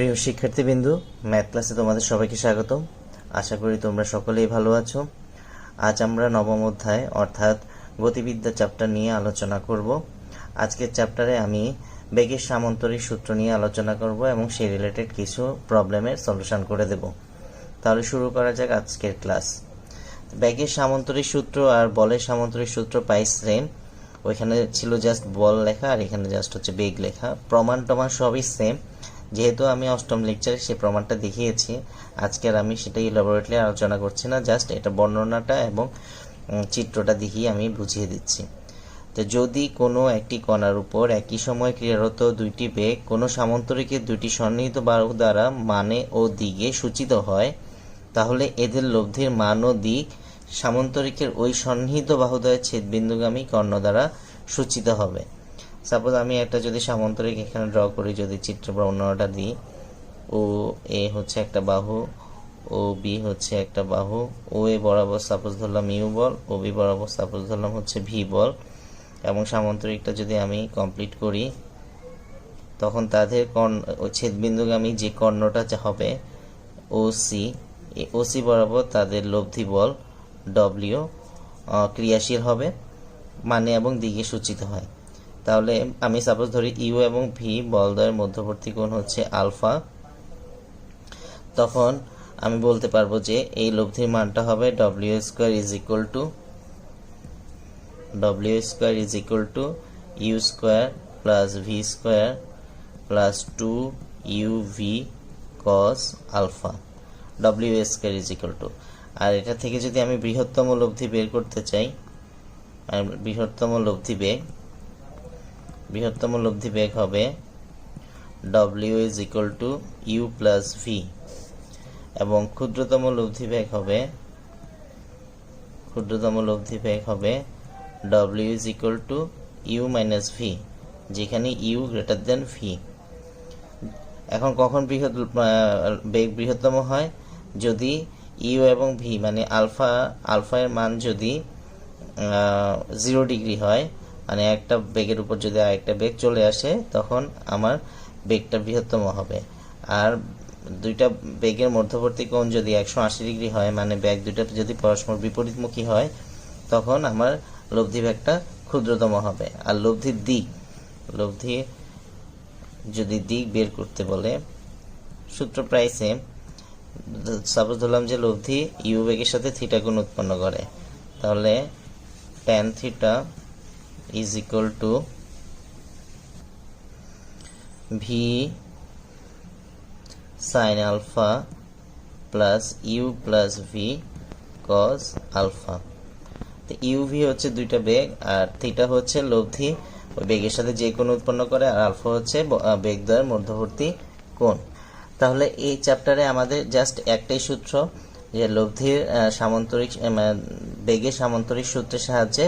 প্রিয় শিক্ষার্থীবৃন্দু, ম্যাথ ক্লাসে তোমাদের সবাইকে স্বাগতম। আশা করি তোমরা সকলেই ভালো আছো। আজ আমরা নবম অধ্যায় অর্থাৎ গতিবিদ্যা চ্যাপ্টার নিয়ে আলোচনা করব। আজকের চ্যাপ্টারে আমি বেগের সামান্তরিক সূত্র নিয়ে আলোচনা করব এবং সেই রিলেটেড কিছু প্রবলেমের সলিউশন করে দেব। তাহলে শুরু করা যাক আজকের ক্লাস। বেগের সামান্তরিক সূত্র আর বলের সামান্তরিক সূত্র প্রায় সেম। ওইখানে ছিল জাস্ট বল লেখা আর এখানে জাস্ট হচ্ছে বেগ লেখা। প্রমাণ টমান সবই সেম। যেহেতু আমি অষ্টম লেকচারে সেই প্রমাণটা দেখিয়েছি, আজকের আমি সেটা ইলাবোরেটলি আলোচনা করছি না, জাস্ট এটা বর্ণনাটা এবং চিত্রটা দেখিয়ে আমি বুঝিয়ে দিচ্ছি। তো যদি কোনো একটি কণার উপর একই সময় ক্রিয়ারত দুইটি বেগ কোনো সামান্তরিকের দুইটি সন্নিহিত বাহু দ্বারা মানে ও দিকে সূচিত হয়, তাহলে এদের লব্ধির মান ও দিক সামান্তরিকের ওই সন্নিহিত বাহুদ্বয়ের ছেদবিন্দুগামী কর্ণ দ্বারা সূচিত হবে। সাপোজ আমি একটা যদি সামান্তরিক এখানে ড্র করি, যদি চিত্র বর্ণনাটা দিই, ও এ হচ্ছে একটা বাহু, ও বি হচ্ছে একটা বাহু, ও এ বরাবর সাপোজ ধরলাম ইউ বল, ও বি বরাবর সাপোজ ধরলাম হচ্ছে ভি বল, এবং সামান্তরিকটা যদি আমি কমপ্লিট করি, তখন তাদের ছেদবিন্দুগামী যে কর্ণটা হবে ও সি, ও সি বরাবর তাদের লব্ধি বল ডব্লিউ ক্রিয়াশীল হবে, মানে এবং দিকে সূচিত হয়। তাহলে আমি সাপোজ ধরি ইউ এবং ভি বলদ্বয়ের মধ্যবর্তী কোণ হচ্ছে আলফা, তখন আমি বলতে পারবো যে এই লব্ধির মানটা হবে W square is equal to you square plus V square plus 2uv cos আলফা, W square is equal to. আর এটা থেকে যদি আমি বৃহত্তম লব্ধি বের করতে চাই, বৃহত্তম লব্ধি বেগ হবে w is equal to u plus v, এবং ক্ষুদ্রতম লব্ধি বেগ হবে w is equal to u minus v, যেখানে ইউ গ্রেটার দেন ভি। এখন কখন বেগ বৃহত্তম হয়? যদি ইউ এবং ভি মানে আলফা এর মান যদি 0 ডিগ্রি হয়, মানে একটা বেগের উপর যদি আরেকটা বেগ চলে আসে, তখন আমার বেগটা বৃহত্তম হবে। আর দুইটা বেগের মধ্যবর্তী কোণ যদি 180 ডিগ্রি হয়, মানে বেগ দুইটা যদি পরস্পর বিপরীতমুখী হয়, তখন আমার লব্ধি বেগটা ক্ষুদ্রতম হবে। আর লব্ধির যদি দিক বের করতে বলে, সূত্র প্রায় সেম। সাপোজ ধরলাম যে লব্ধি ইউ বেগের সাথে থিটা কোণ উৎপন্ন করে, তাহলে tan theta is equal to v sine alpha plus u plus v cos alpha. তো ইউ ভি হচ্ছে দুইটা বেগ, আর থিটা হচ্ছে লব্ধি ওই বেগের সাথে যে কোণ উৎপন্ন করে, আর আলফা হচ্ছে বেগদ্বয়ের মধ্যবর্তী কোণ। তাহলে এই চ্যাপ্টারে আমাদের জাস্ট একটাই সূত্র, যে লব্ধির বেগের সামান্তরিক সূত্রের সাহায্যে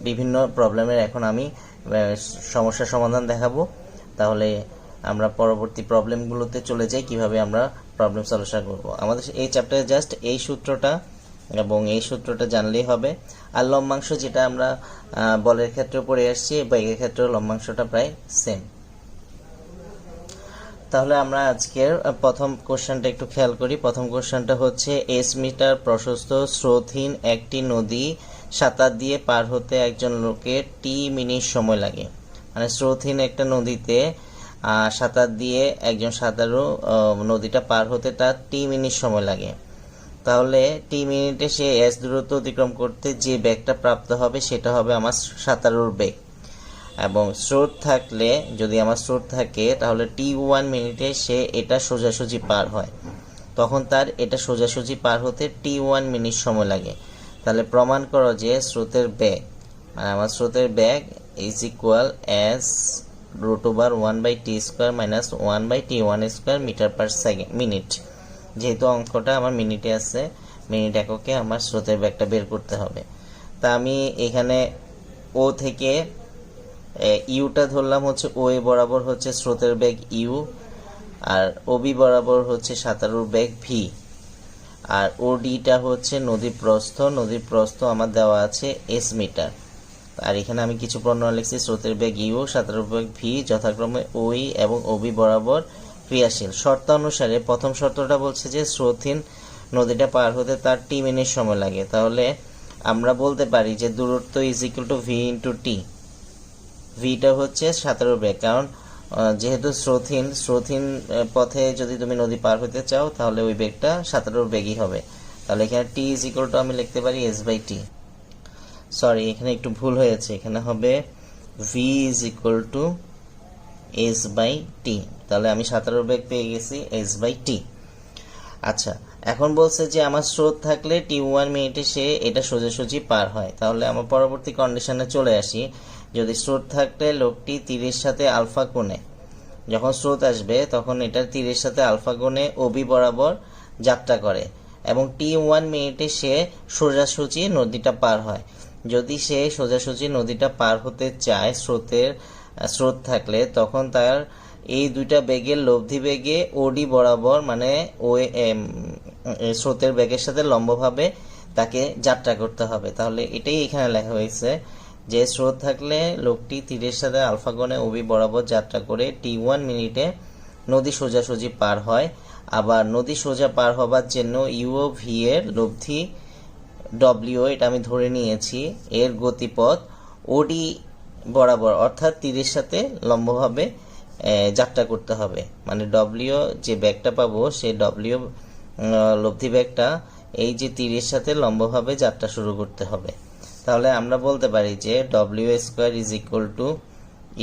বিভিন্ন প্রবলেমের এখন আমি সমস্যার সমাধান দেখাবো। তাহলে আমরা পরবর্তী প্রবলেমগুলোতে চলে যাই, কিভাবে আমরা প্রবলেম সলিউশন করব। আমাদের এই চ্যাপ্টারে জাস্ট এই সূত্রটা এবং এই সূত্রটা জানলেই হবে। আর লম্বাংশ যেটা আমরা বলের ক্ষেত্রে পড়ে আসছি, বেগের ক্ষেত্রে লম্বাংশটা প্রায় সেম। তাহলে আমরা আজকের প্রথম কোশ্চেনটা একটু খেয়াল করি। প্রথম কোশ্চেনটা হচ্ছে, 1 মিটার প্রশস্ত স্রোতহীন একটি নদী সাঁতার দিয়ে পার হতে একজন লোকের টি মিনিট সময় লাগে। মানে স্রোতহীন একটা নদীতে সাঁতার দিয়ে একজন সাঁতারু নদীটা পার হতে তার টি মিনিট সময় লাগে। তাহলে টি মিনিটে সে এস দূরত্ব অতিক্রম করতে যে বেগটা প্রাপ্ত হবে সেটা হবে আমার সাঁতারুর বেগ। এবং যদি আমার স্রোত থাকে, তাহলে t1 মিনিটে সে এটা সোজাসুজি পার হয়, তখন তার এটা সোজাসুজি পার হতে t1 মিনিট সময় লাগে। তাহলে প্রমাণ করো যে স্রোতের বেগ, মানে আমার স্রোতের বেগ is equal S √1/t² minus 1/t1² metre per second minute. যেহেতু অঙ্কটা আমার মিনিটে আছে, মিনিট এককে আমার স্রোতের বেগটা বের করতে হবে। তা আমি এখানে ও থেকে ইউটা ধরলাম হচ্ছে ও এ বরাবর হচ্ছে স্রোতের বেগ ইউ, আর ও বি বরাবর হচ্ছে সাঁতারুর বেগ ভি, আর ও ডিটা হচ্ছে নদীর প্রস্থ আমার দেওয়া আছে এস মিটার। আর এখানে আমি কিছু বর্ণনা লিখছি, স্রোতের বেগ ইউ, সাঁতারুর বেগ ভি, যথাক্রমে ওই এবং ওবি বরাবর ক্রিয়াশীল। শর্ত অনুসারে প্রথম শর্তটা বলছে যে স্রোতহীন নদীটা পার হতে তার টি মিনিট সময় লাগে। তাহলে আমরা বলতে পারি যে দূরত্ব is equal to V into T. ভিটা হচ্ছে সাঁতারুর বেগ, কারণ যেহেতু স্রোতহীন পথে যদি তুমি নদী পার হতে চাও তাহলে ওই বেগটা সাঁতারুর বেগই হবে। তাহলে এখানে টি ইজ ইকুয়াল টু আমি লিখতে পারি এস বাই টি। সরি, এখানে একটু ভুল হয়েছে, এখানে হবে V is equal to S by T. তাহলে আমি সাঁতারুর বেগ পেয়ে গেছি এস বাই টি। আচ্ছা, এখন বলছে যে আমার স্রোত থাকলে টি 1 মিনিটে সে এটা সোজাসুজি পার হয়। তাহলে আমার পরবর্তী কন্ডিশনে চলে আসি। যদি স্রোত থাকলে লোকটি তীরের সাথে আলফা কোণে, যখন স্রোত আসবে তখন এটা তীরের সাথে আলফা কোণে ওবি বরাবর যাত্রা করে এবং টি 1 মিনিটে সে সোজাসুজি নদীটা পার হয়। যদি সে সোজাসুজি নদীটা পার হতে চায় স্রোত থাকলে, তখন তার এই দুইটা বেগের লব্ধি বেগে ওডি বরাবর, মানে ওই স্রোতের বেগের সাথে লম্বভাবে তাকে যাত্রা করতে হবে। তাহলে এটাই এখানে লেখা হয়েছে যে স্রোত থাকলে লোকটি তীরের সাথে আলফা কোণে ওবি বরাবর যাত্রা করে টি 1 মিনিটে নদী সোজাসুজি পার হয়। আবার নদী সোজা পার হবার জন্য ইউ ও ভি এর লব্ধি ডব্লিউ, এটা আমি ধরে নিয়েছি, এর গতিপথ ওডি বরাবর অর্থাৎ তীরের সাথে লম্বভাবে যাত্রা করতে হবে। মানে ডব্লিউ যে ব্যাগটা পাবো সেই ডব্লিউ লব্ধি ব্যাগটা এই যে তীরের সাথে লম্বভাবে যাত্রা শুরু করতে হবে। তাহলে আমরা বলতে পারি যে ডব্লিউ square is equal to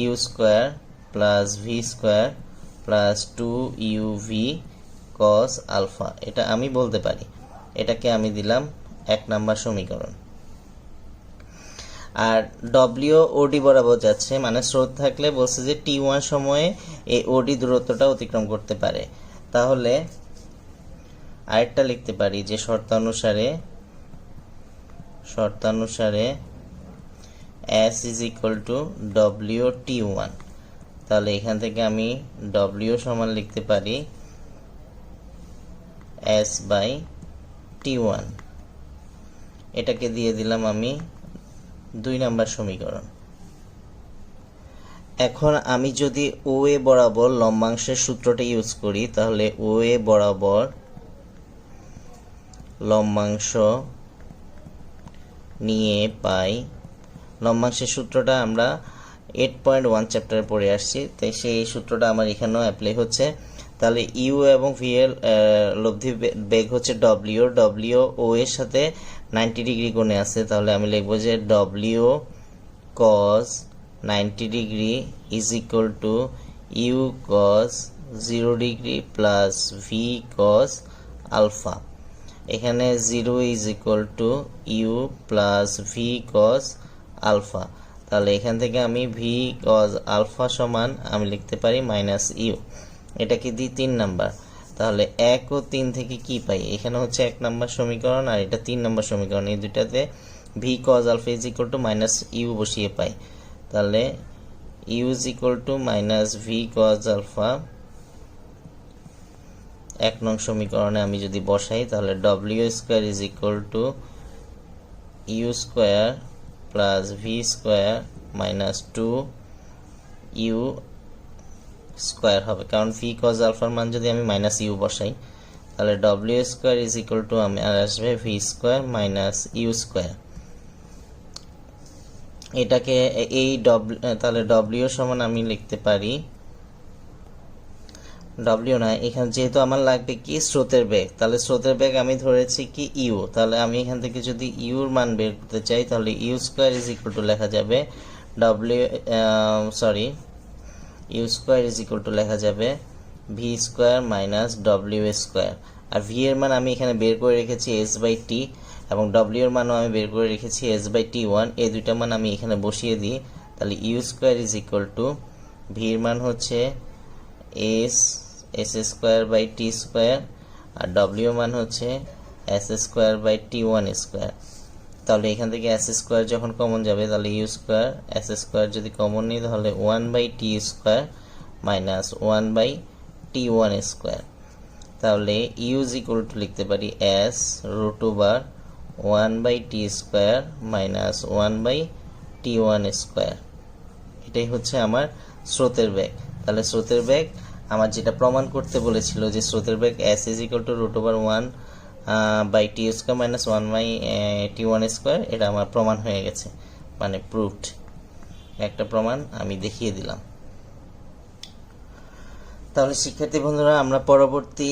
you square plus V square plus 2uv cos alpha. এটা আমি বলতে পারি, এটাকে আমি দিলাম 1 নম্বর সমীকরণ। আর ডব্লিউ ওডি বরাবর যাচ্ছে, মানে স্রোত থাকলে বলছে যে টি 1 সময়ে এই ওডি দূরত্বটা অতিক্রম করতে পারে। তাহলে আরেকটা লিখতে পারি যে শর্তানুসারে S is equal two W T 1। তাহলে এখান থেকে আমি ডব্লিউ সমান লিখতে পারি S বাই টি 1। এটাকে দিয়ে দিলাম আমি 2 নম্বর সমীকরণ। এখন আমি যদি ও এ বরাবর লম্বাংশের সূত্রটা ইউজ করি, তাহলে ও এ বরাবর লম্বাংশ নিয়ে পাই, লম্বাংশের সূত্রটা আমরা 8.1 চ্যাপ্টারে পড়ে আসছি, তাই সেই সূত্রটা আমার এখানেও অ্যাপ্লাই হচ্ছে। তাহলে ইউ এবং ভি এর লব্ধি বেগ হচ্ছে ডব্লিউ ও এর সাথে 90 ডিগ্রি কোণে আছে। তাহলে আমি লিখবো যে ডব্লিউ cos 90 degree is equal to u cos 0 degree plus v cos alpha. এখানে 0 is equal to u plus v cos alpha. তাহলে এখান থেকে আমি ভি কজ আলফা সমান আমি লিখতে পারি মাইনাস ইউ। এটাকে দিই 3 নাম্বার। তাহলে 1 ও 3 থেকে কি পাই? এখানে হচ্ছে 1 নাম্বার সমীকরণ আর এটা 3 নাম্বার সমীকরণ। এই দুইটাতে v cos alpha is equal to minus u বসিয়ে পাই। তাহলে u is equal to minus v cos alpha 1 নং সমীকরণে আমি যদি বসাই, তাহলে W square is equal to you square plus V square minus 2 u square হবে, কারণ ভি কজ আলফার মান যদি আমি মাইনাস ইউ বসাই, তাহলে W square is equal to আমি আর আসবে v square minus u square. এটাকে এই তাহলে ডব্লিউ সমান আমি লিখতে পারি, ডব্লিউ না, এখানে যেহেতু আমার লাগবে কি স্রোতের বেগ, তাহলে স্রোতের বেগ আমি ধরেছি কি ইউ। তাহলে আমি এখান থেকে যদি ইউর মান বের করতে চাই, তাহলে you square is equal to লেখা যাবে U square is equal to লেখা যাবে V square minus W square. আর ভি এর মান আমি এখানে বের করে রেখেছি এস বাই টি, এবং ডব্লিউ এর মানও আমি বের করে রেখেছি এস বাই টি 1। এই দুইটা মান আমি এখানে বসিয়ে দিই। তাহলে you square is equal to v এর মান হচ্ছে s square by t square, আর ডব্লিউ মান হচ্ছে s square by t 1 square. তাহলে এখান থেকে এস স্কোয়ার যখন কমন যাবে, তাহলে ইউ স্কোয়ার এস স্কোয়ার যদি কমন নিই, তাহলে 1 by t square minus 1 by t 1 square. তাহলে ইউ ইজ ইকুয়াল টু লিখতে পারি s root over 1 by t square minus 1 by t 1 square. এটাই হচ্ছে আমার স্রোতের বেগ। তাহলে স্রোতের বেগ আমার যেটা প্রমাণ করতে বলেছিল যে স্রোতের বেগ s is equal to √1 by t square minus 1 by t1 square, এটা আমার প্রমাণ হয়ে গেছে, মানে প্রুভড। একটা প্রমাণ আমি দেখিয়ে দিলাম। তাহলে শিক্ষার্থী বন্ধুরা, আমরা পরবর্তী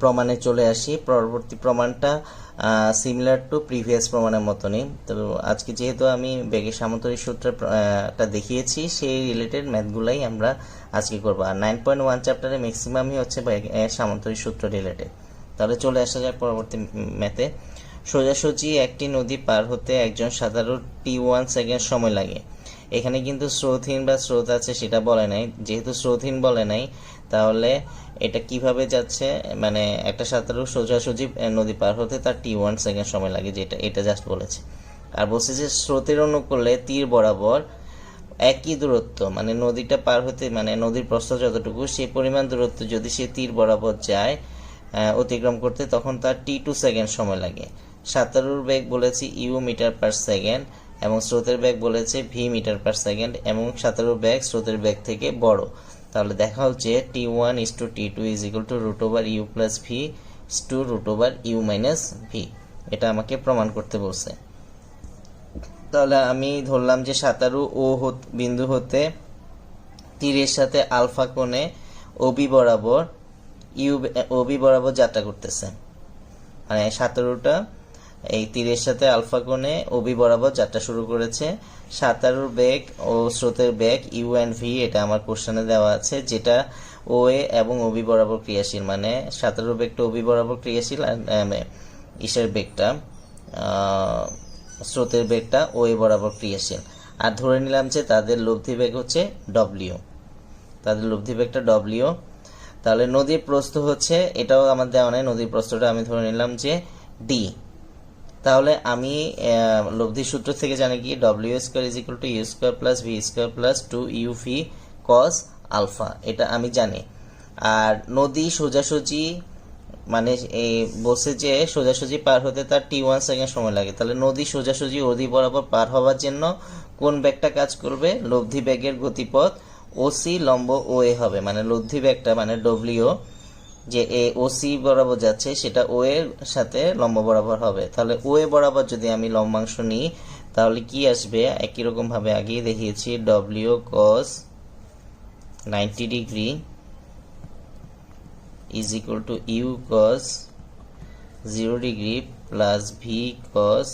প্রমাণে চলে আসি। পরবর্তী প্রমাণটা সিমিলার টু প্রিভিয়াস প্রমাণের মতনই। তো আজকে যেহেতু আমি বেগের সামান্তরিক সূত্রটা দেখিয়েছি, সেই রিলেটেড ম্যাথগুলাই আমরা আজকে করবো। আর 9.1 চ্যাপ্টারে ম্যাক্সিমামই হচ্ছে বেগের সামান্তরিক সূত্র রিলেটেড। তাহলে চলে আসা যায় পরবর্তী ম্যাথে। সোজাসুজি একটি নদী পার হতে একজন সাধারণ t1 সেকেন্ড সময় লাগে। এখানে কিন্তু স্রোতহীন বা স্রোত আছে সেটা বলে নাই। যেহেতু স্রোতহীন বলে নাই, তাহলে এটা কিভাবে যাচ্ছে, মানে একটা সাঁতারু সোজাসুজি নদী পার হতে তার t1 সেকেন্ড সময় লাগে, যেটা এটা জাস্ট বলেছে। আর বলছে যে স্রোতের অনুকূলে তীর বরাবর একই দূরত্ব, মানে নদীটা পার হতে, মানে নদীর প্রস্থ যতটুকু সেই পরিমাণ দূরত্ব যদি সে তীর বরাবর যায় অতিক্রম করতে, তখন তার t2 সেকেন্ড সময় লাগে। সাঁতারুর বেগ বলেছি u মিটার পার সেকেন্ড এবং স্রোতের বেগ বলেছে v মিটার পার সেকেন্ড, এবং সাঁতারুর বেগ স্রোতের বেগ থেকে বড়। তাহলে দেখা হচ্ছে t1 is to t2 is equal to √u plus v is to √u minus v। এটা আমাকে প্রমাণ করতে বলছে। তাহলে আমি ধরলাম যে সাঁতারু ও বিন্দু হতে তীরের সাথে আলফা কোণে ওবি বরাবর যাত্রা করতেছে, মানে সাঁতারুটা এই তীরের সাথে আলফা কোণে ওবি বরাবর যাত্রা শুরু করেছে। সাঁতারুর বেগ ও স্রোতের বেগ ইউ অ্যান্ড ভি, এটা আমার কোশ্চেনে দেওয়া আছে, যেটা ও এ এবং ওবি বরাবর ক্রিয়াশীল, মানে সাঁতারুর বেগটা ওবি বরাবর ক্রিয়াশীল আর ইসের বেগটা স্রোতের বেগটা ও এ বরাবর ক্রিয়াশীল। আর ধরে নিলাম যে তাদের লব্ধি বেগ হচ্ছে ডব্লিউ, তাদের লব্ধি বেগটা ডব্লিউ। তাহলে নদীর প্রস্থ হচ্ছে, এটাও আমার দেওয়া নাই, নদীর প্রস্থটা আমি ধরে নিলাম যে ডি। তাহলে আমি লব্ধি সূত্র থেকে জানি কি ডব্লিউ square is equal to you square plus V square plus 2u v cos alpha, এটা আমি জানি। আর নদী সোজাসুজি, মানে বলছে যে সোজাসুজি পার হতে তার t1 সেকেন্ড সময় লাগে। তাহলে নদী সোজাসুজি ওদি বরাবর পার হওয়ার জন্য কোন বেগটা কাজ করবে? লব্ধি বেগের গতিপথ ওসি লম্ব ও এ হবে, মানে লব্ধি বেগটা মানে ডব্লিউ যে এ ওসি বরাবর যাচ্ছে সেটা ও এর সাথে লম্ব বরাবর হবে। তাহলে ও এ বরাবর যদি আমি লম্বাংশ নিই, তাহলে কি আসবে? একই রকম ভাবে আগেই দেখিয়েছি, W cos 90 degree is equal to u cos 0 degree plus V cos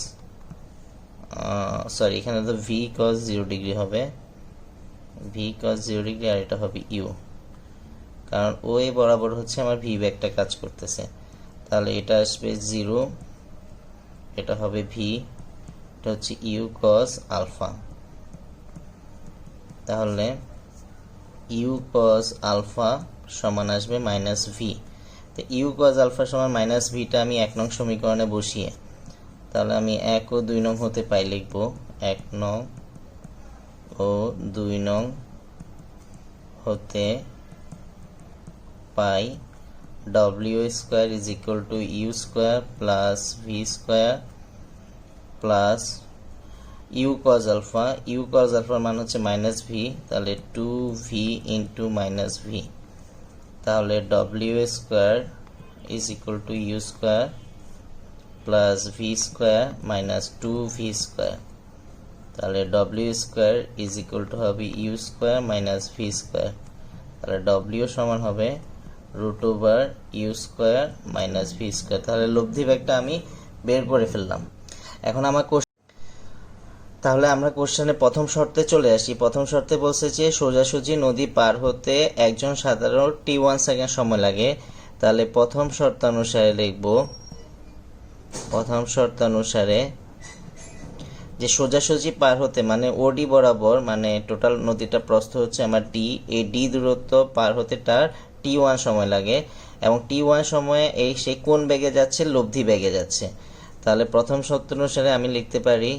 এখানে তো ভি cos 0 ডিগ্রি হবে, ভি cos 0 ডিগ্রি, আর এটা হবে ইউ, কারণ ও এ বরাবর হচ্ছে আমার ভি ব্যাগটা কাজ করতেছে। তাহলে এটা আসবে 0, এটা হবে ভি, এটা হচ্ছে ইউ cos আলফা। তাহলে ইউ cos আলফা সমান আসবে মাইনাস ভি। তো ইউ cos আলফা সমান মাইনাস ভিটা আমি 1 নং সমীকরণে বসিয়ে, তাহলে আমি 1 ও 2 নং হতে পাই লিখব, 1 নং ও 2 নং হতে পাই W square is equal to you square plus V square plus U cos alpha. U cos আলফার মান হচ্ছে মাইনাস ভি, তাহলে 2v ইন্টু মাইনাস ভি। তাহলে W square is equal to you square plus V square minus 2v square. তাহলে W square is equal to হবে U square minus V square. তাহলে W সমান হবে √u square minus V square. তাহলে লব্ধি বেগটা আমি বের করে ফেললাম। এখন আমার তাহলে আমরা কোশ্চেনে প্রথম শর্তে চলে আসি। প্রথম শর্তে বলছে যে সোজাসুজি নদী পার হতে একজন সাধারণ t1 সেকেন্ড সময় লাগে। তাহলে প্রথম শর্তানুসারে লিখব, প্রথম শর্তানুসারে যে সোজাসুজি পার হতে মানে ওডি বরাবর, মানে টোটাল নদীটা প্রস্থ হচ্ছে আমার ডি, এই ডি দূরত্ব পার হতে তার t1 সময় লাগে, এবং t1 সময়ে সে কোন বেগে যাচ্ছে? লব্ধি বেগে যাচ্ছে। তাহলে প্রথম শর্তানুসারে আমি লিখতে পারি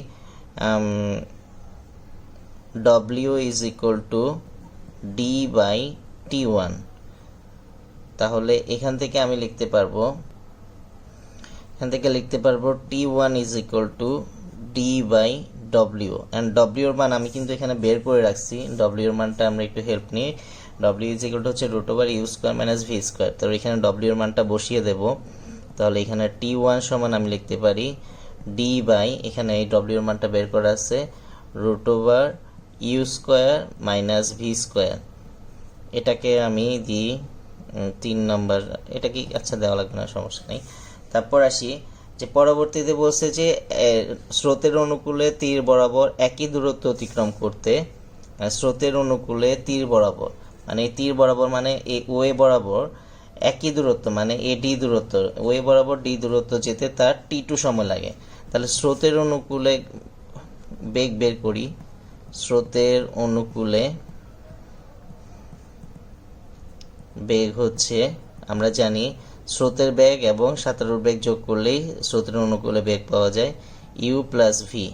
W is equal to D by T1। তাহলে এখান থেকে আমি লিখতে পারবো, T1 is equal to D by W, and W এর মান আমি কিন্তু এখানে বের করে রাখছি। W এর মানটা আমরা একটু হেল্প নিই। ডব্লিউ ইজ ইকুয়াল টু হচ্ছে root over you square minus V square. তাহলে এখানে ডব্লিউ এর মানটা বসিয়ে দেব। তাহলে এখানে T1 সমান আমি লিখতে পারি ডি বাই, এখানে এই ডব্লিউ এর মানটা বের করা আছে, root over you square minus V square. এটাকে আমি দিই 3 নম্বর, এটা কি আচ্ছা দেওয়া লাগবে না, সমস্যা নেই। তারপর আসি যে পরবর্তীতে বলছে যে স্রোতের অনুকূলে তীর বরাবর একই দূরত্ব অতিক্রম করতে, স্রোতের অনুকূলে তীর বরাবর মানে এই তীর বরাবর মানে এই ওয়ে বরাবর একই দূরত্ব মানে এডি দূরত্ব, ওয়ে বরাবর ডি দূরত্ব যেতে তার T2 সময় লাগে। তাহলে স্রোতের অনুকূলে বেগ বের করি। স্রোতের অনুকূলে বেগ হচ্ছে, আমরা জানি স্রোতের বেগ এবং সাঁতারুর বেগ যোগ করলেই স্রোতের অনুকূলে বেগ পাওয়া যায়, ইউ প্লাস ভি,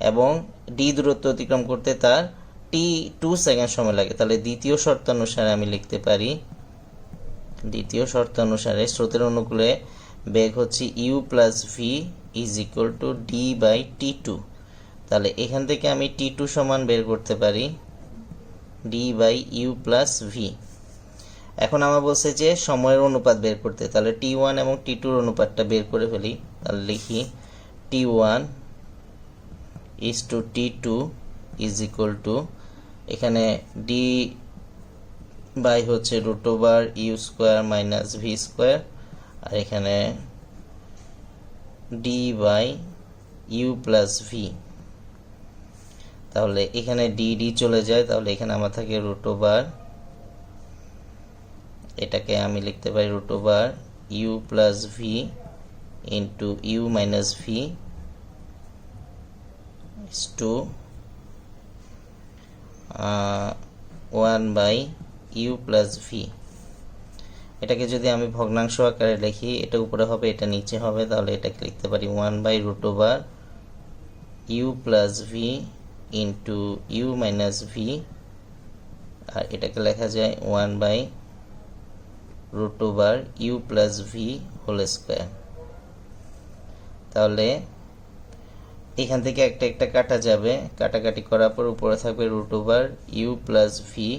এবং ডি দূরত্ব অতিক্রম করতে তার T2 সেকেন্ড সময় লাগে। তাহলে দ্বিতীয় শর্ত অনুসারে আমি লিখতে পারি, দ্বিতীয় শর্ত অনুসারে স্রোতের অনুকূলে বেগ হচ্ছে u plus v is equal to d by T2। তাহলে এখান থেকে আমি T2 সমান বের করতে পারি d by you plus v. এখন আমার বলছে যে সময়ের অনুপাত বের করতে, তাহলে T1 এবং T2 এর অনুপাতটা বের করে ফেলি। তাহলে লিখি T1 is to T2 is equal to, এখানে ডি বাই হচ্ছে root over you square minus V square, আর এখানে D by you plus V. তাহলে এখানে ডি ডি চলে যায়, তাহলে এখানে আমার থাকে রুট ওভার, এটাকে আমি লিখতে পারি root over you plus V into you minus v is to 1 by you plus v. এটাকে যদি আমি ভগ্নাংশ আকারে লিখি, এটা উপরে হবে এটা নিচে হবে, তাহলে এটাকে লিখতে পারি 1 by root over you plus V into you minus V, আর এটাকে লেখা যায় 1 by root over you plus V whole square. তাহলে এখান থেকে একটা একটা কাটা যাবে, কাটাকাটি করার পর উপরে থাকবে root over you plus v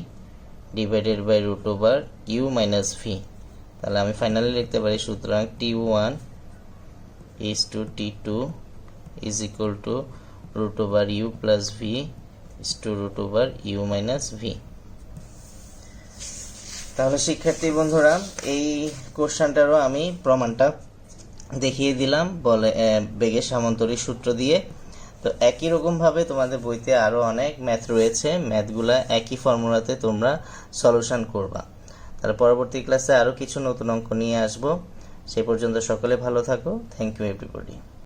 divided by root over u minus V. তাহলে আমি ফাইনালি লিখতে পারি সুতরাং T1 is to T2 is equal to root over you plus v is to root over u minus V. তাহলে শিক্ষার্থী বন্ধুরা, এই কোশ্চেনটারও আমি প্রমাণটা দেখিয়ে দিলাম বলে বেগের সামান্তরিক সূত্র দিয়ে। তো একই রকমভাবে তোমাদের বইতে আরও অনেক ম্যাথ রয়েছে, ম্যাথগুলা একই ফর্মুলাতে তোমরা সলিউশন করবা। তাহলে পরবর্তী ক্লাসে আরও কিছু নতুন অঙ্ক নিয়ে আসবো। সেই পর্যন্ত সকলে ভালো থাকো। Thank you everybody.